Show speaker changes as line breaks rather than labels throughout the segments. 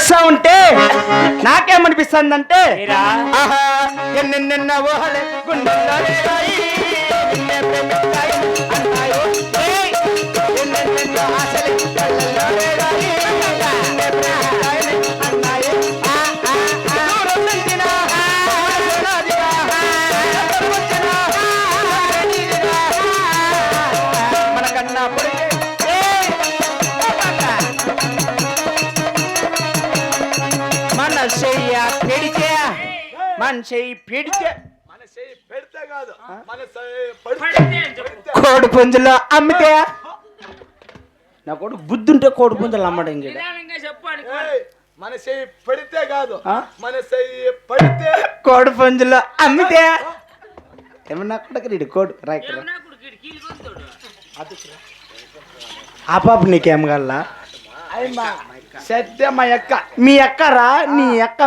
చూస్తా ఉంటే నాకేమనిపిస్తుందంటే
ఏరా?
ఆహా ఎన్నెన్న ఊహలే గుండెల్లో రేగాయి, నిన్నే ప్రేమిస్తాయి అన్నాయో. ఏయ్! ఎన్నెన్న ఆశలే కళ్ళల్లో రేగాయి, నిన్నే ప్రేమిస్తాయి అన్నాయో. దూరం నుంచినా ఆశనాదిగా, దగ్గర వచ్చినా ఆశనీదిగా. మనకన్నా పొడిగే మన చెయ్య పెడితే మన చెయ్యి పెడితే
మన చెయ్యి పెడితే కాదు, మన చెయ్యి పడితే.
పడితే అని చెప్పు.
కోడి పుంజులో అమ్మితే నా కొడుకు బుద్ధి ఉంటే కోడి పుంజులు అమ్మడం ఇంకా
నిదానంగా చెప్పు అనుకో.
ఏయ్, మన చెయ్యి పడితే కాదు,
ఆ?
మన చెయ్యి పడితే.
కోడి పుంజులో అమ్మితే ఏమన్నా కొడుకు రీడు కోడు రైట్
ఏమన్నా కొడుకు ఈడు కీలు కొడుతాడు.
ఆ పాప నీకేం కల్లా
అయ్యమ్మా సత్య మా అక్క.
మీ అక్కరా నీ అక్క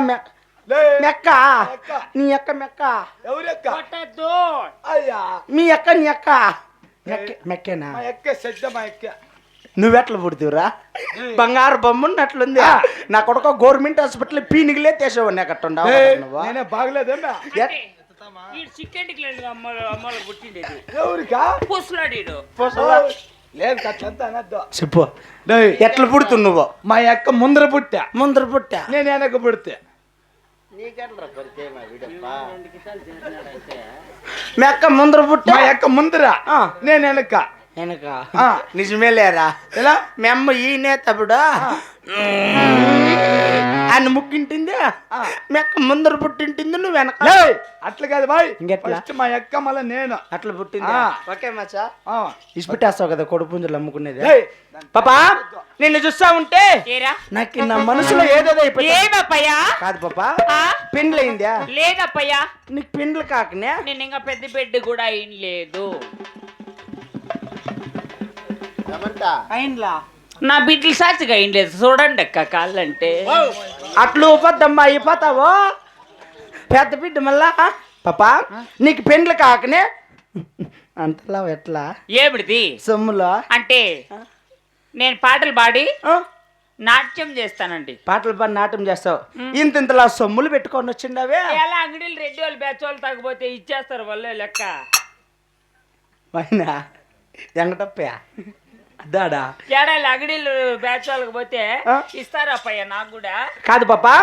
లే,
మెక్క
అక్క.
నీ అక్క మెక్క
ఎవరక్క?
కొట్టద్దు.
అయ్యా
మీ అక్క నీ అక్క మెక్కేనా
మా అక్క సత్య మా అక్క.
నువ్వెట్లా పుడుతురా బంగారు బొమ్మ ఉన్నట్లుంది నా కొడుకు గవర్నమెంట్ హాస్పిటల్ పీనిగిలే తీసేవాడిని అక్కడుండవు
ఏయ్, నేనే బాగలేదేమ్మా.
అంటే ఈడు చికెన్ టిక్లెండ్ అమ్మలో పుట్టిండేది.
ఎవరికా?
పూసలాడీడు.
లేదు కట్లంతా అనద్దు.
చెప్పు
డేయ్,
ఎట్లా పుడుతు నువ్వు
మా అక్క ముందర పుట్టా,
ముందర పుట్టా
నేను వెనక పుడితే.
మీ అక్క ముందర పుట్టా
మా అక్క ముందర,
ఆ.
నేను వెనక.
వెనక
ఆ.
నిజమే లేరా
ఎలా?
మీ అమ్మ ఈయనే తప్పుడు ఆయన ముక్కింటింది మీ అక్క ముందర పుట్టింటింది నువ్వు వెనక
లేయ్, అట్లా కాదు బాయ్.
ఇంకెట్లా?
ఫస్ట్ మా అక్క మళ్ళీ నేను.
అట్లా పుట్టింది
ఆ.
ఓకే మచ్చా
ఆ.
ఇసిపెట్టేస్తావు కదా కొడుకు పుంజులు అమ్ముకునేది
లేయ్,
పాపా నిన్ను చూస్తా ఉంటే
ఏరా?
నాకు నా మనసులో ఏదేదో అయిపోయింది
ఏమప్పయ్యా?
కాదు పాపా
ఆ?
పెండ్లయిందా
లేదప్పయ్యా,
నీకు పెండ్లు కాకనే
నేను ఇంకా పెద్ద బిడ్డ కూడా ఏం లేదు.
అయిండ్లా
నా బిడ్డలు సాచిగా ఏం లేదు. చూడండి అక్క కాళ్ళంటే.
అట్లు ఉపద్దమ్మా అయిపోతావో పెద్ద బిడ్డ మళ్ళా పాపా నీకు పెండ్లు కాకనే అంతలా ఎట్లా
ఏమిడిది
సొమ్ములో
అంటే నేను పాటలు పాడి
ఆ?
నాట్యం చేస్తానండి.
పాటలు పాడి నాట్యం చేస్తావు ఇంతలా సొమ్ములు పెట్టుకొని వచ్చిండవే
ఎలా అంగడీలు రెడ్డి వాళ్ళు బ్యాచ్ వాళ్ళు తగ్గపోతే ఇచ్చేస్తారు వాళ్ళు లెక్క.
అయినా ఎంగటప్పయా అదాడా
ఏడాది అంగడీలు బ్యాచ్ వాళ్ళకి పోతే
ఆ?
ఇస్తారు అప్పయ్య నాకు కూడా.
కాదు పాపా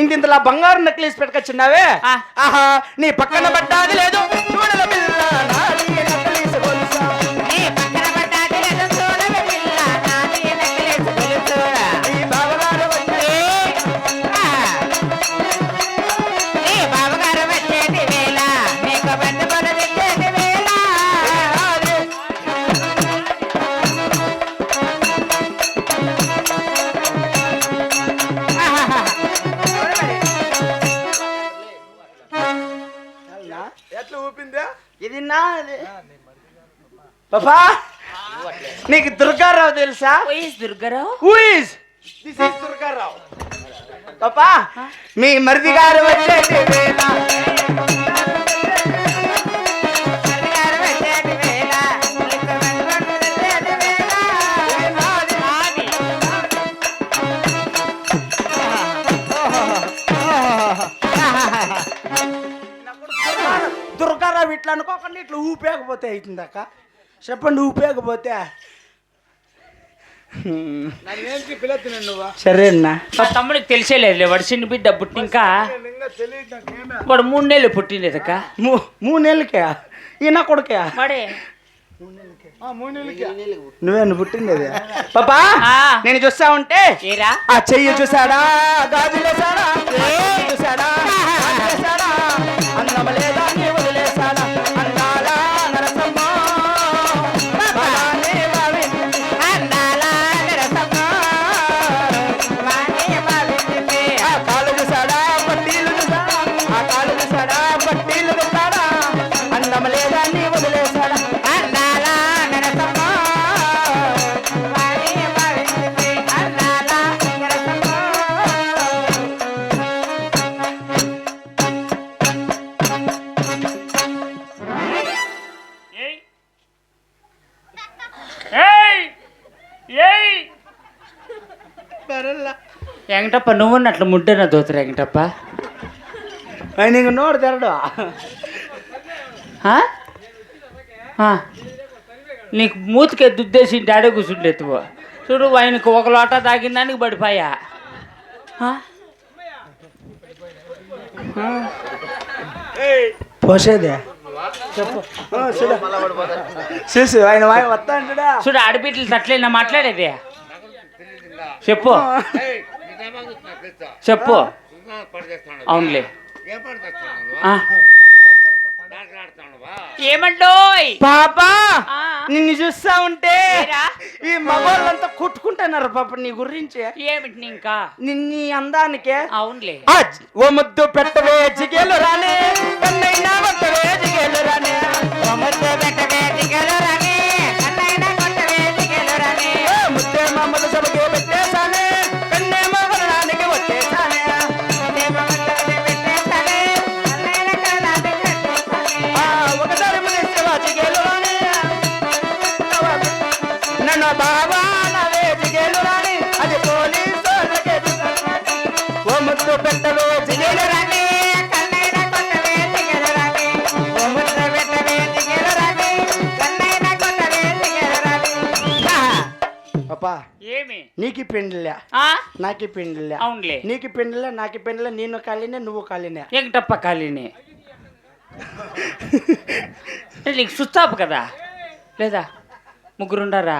ఇంతలా బంగారు నెక్లెస్ పెట్టుకొచ్చిన్నావే
ఆ.
ఆహా నీ పక్కన పడ్డాది లేదు చూడల పిల్ల నాది నెక్లెస్ గొలుసా.
నీ పక్కన పడ్డాది లేదు చూడవే పిల్ల, నాది నెక్లెస్ గొలుసురా.
ఈ బావగారు వచ్చే
నీ బావగారు వచ్చేటి వేళ, నీకు పెద్ద పని తెచ్చేటి వేళ.
ఎట్లా ఊపిందే?
ఇది నా పాపా నీకు దుర్గారావు తెలుసా
పోయిస్ Durgarao.
Who is this is Durgarao పాపా మీ మరిది గారు వచ్చేటి వేళ దుర్గారావు ఇట్లా అనుకోకుండా ఇట్లా ఊపేకపోతే అవుతుందాక చెప్పండి ఊపేకపోతే
నన్నేంటి పిల్లతున్నాను నువ్వు?
సరే అన్నా
మా తమ్ముడికి తెలిసేలేదు వాడు చిన్న బిడ్డ పుట్టి ఇంకా
నేను ఇంకా తెలియదు నాకేమే.
వాడు 3 నెలలు పుట్టిండేదక్క.
3 నెలలకే ఈయన కొడుకే
వాడే
3 నెలలకి.
నువ్వేను పుట్టిండేది పాపా
ఆ.
నేను చూస్తా ఉంటే
ఏరా?
ఆ చెయ్యి చూసాడా గాజులేసాడా చూసాడా గాజులేసాడా అందమ లేదా నీ వదిలేసాడా అందాలా నరసమ్మ బాలానే బావింది.
అందాలా నరసమ్మ, వాణి బావింది.
ఆ కాళ్ళు చూసాడా పట్టీలు చూసాడా ఆ కాళ్ళు చూసాడా పట్టీలు చూసాడా అందమ లేదా నీ వదిలేసాడా
అందాలా నరసమ్మ, వాణి బావింది. అందాలా నరసమ్మ. వెంకటప్ప నువ్వున్నట్లు ముడ్డన దోతురు వెంకటప్ప
నీకు నోడు తెరడు
నీకు మూతికే దుద్దేసి డాడీ కూర్చుంటే ఎత్తువు చూడు ఆయనకు ఒక లోట తాగిన దానికి పడిపోయా
పోసేదే చెప్పు చూసు ఆయన వస్తా అంటాడా
చూడు ఆడబిడ్డలు తట్లేనా మాట్లాడేది చెప్పు చెప్పు అవునులే ఏమంటోయ్
పాపా నిన్ను చూస్తా ఉంటే ఈ మగవాళ్ళంతా కొట్టుకుంటున్నారు పాప నీ గురించి
ఏమిటి ఇంకా
నీ అందానికే
అవునులే
ఓ ముద్దు పెట్టవే జిగేలు రానే కన్నైనా కొట్టవే జిగేలు రానే
ఓ ముద్దు పెట్టవే జిగేలు రానే కన్నైనా కొట్టవే జిగేలు రానే
ముద్దే మమ్మల్ని సభకే పెట్టేశానే కన్నే మగరానికి వచ్చేసానే ఒకసారి ముగిస్తేవా జిగేలు రానే నన్ను బాబా నవే జిగేలు రాని అది పోలీసు ఓ ముద్దు పెట్టవే జిగేలు రాని
కన్నైనా కొట్టవే జిగేలు రానే ఓ ముద్దు పెట్టవే జిగేలు రానే కన్నైనా కొట్టవే జిగేలు రానే
పాపా
ఏమి
నీకు పెండ్లే నాకి పెండ్లే
అవునులే
నీకు పెండ్లే నాకి పెండ్లే నేను కాలినే నువ్వు కాలినే
వెంకటప్ప కాలిని నీకు సుస్తాపు కదా లేదా ముగ్గురుండారా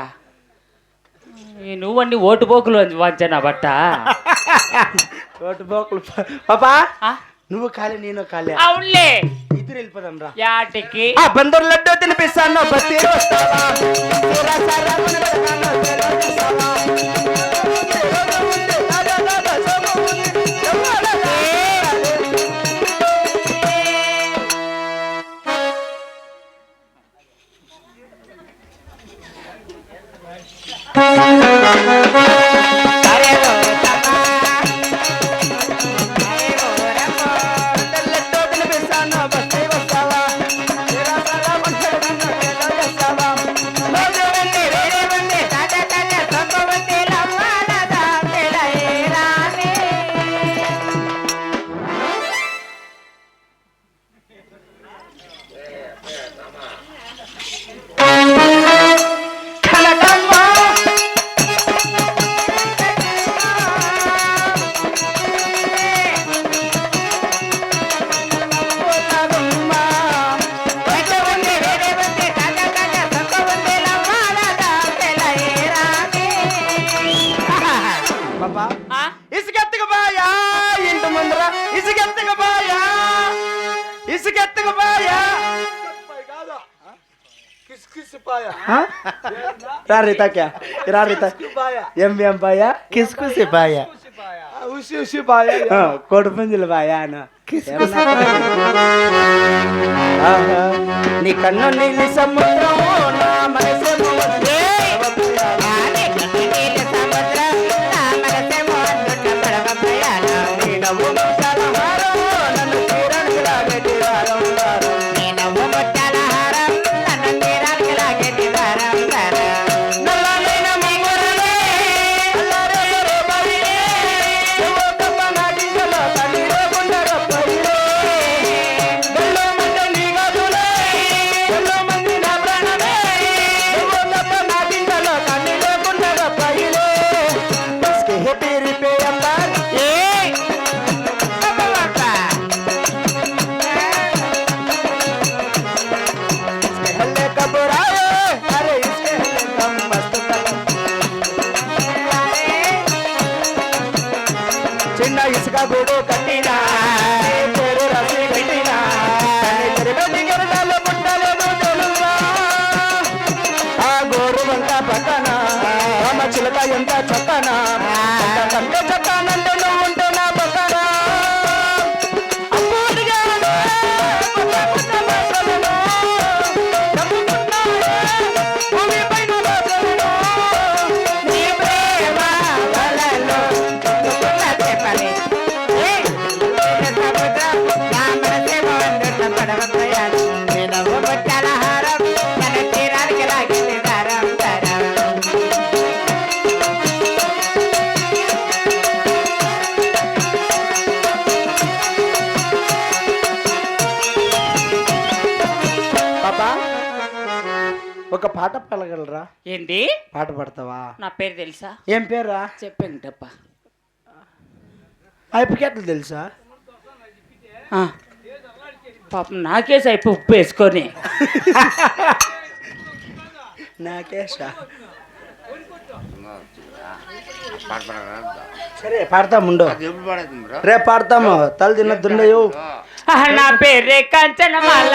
నువ్వండి ఓటు పోకులు వంచనా బట్ట
ఓటు బోకులు పాపా నువ్వు కాలి నేను కాలే
అవునులే
ఇద్దరు వెళ్ళిపోదాం రా
యాటికి
బందరు లడ్డు తినిపిస్తాను బస్తీ వస్తావా ఇసుకెత్తుకు బాయా ఇంటి ముందర ఇసుకెత్తుకు బాయా ఇసుకెత్తుకు బాయా రా రీతా క్యా రా రీతా ఏం బాయా కిస్కుసి బాయా ఉసి ఉసి బాయా కోడి పుంజులు బాయా అను నీ కన్ను నీలి సముద్రం నా మనసేమో చిన్న ఇసుక గూడు కట్టినా పేరు రసి పెట్టినా ఆ గోరు వంక పక్కన అమ్మ చిలక ఎంత చక్కన కంటే చక్కనంటే నువ్వు ఉంటే నా పక్కన
పడవ ప్రయాణం
ఒక పాట పాడగలరా?
ఏంటి?
పాట పాడతావా?
నా పేరు తెలుసా?
ఏం పేరా?
చెప్పేంటప్ప.
అయిపోకెట్లు తెలుసా?
పాపం నాకేసి అయిపో ఉప్పు వేసుకొని.
నాకేసా? సరే పాడతాముండు, రేపు పాడతాము. తల తిన్న దుండయు.
నా పేరే కాంచనమాల.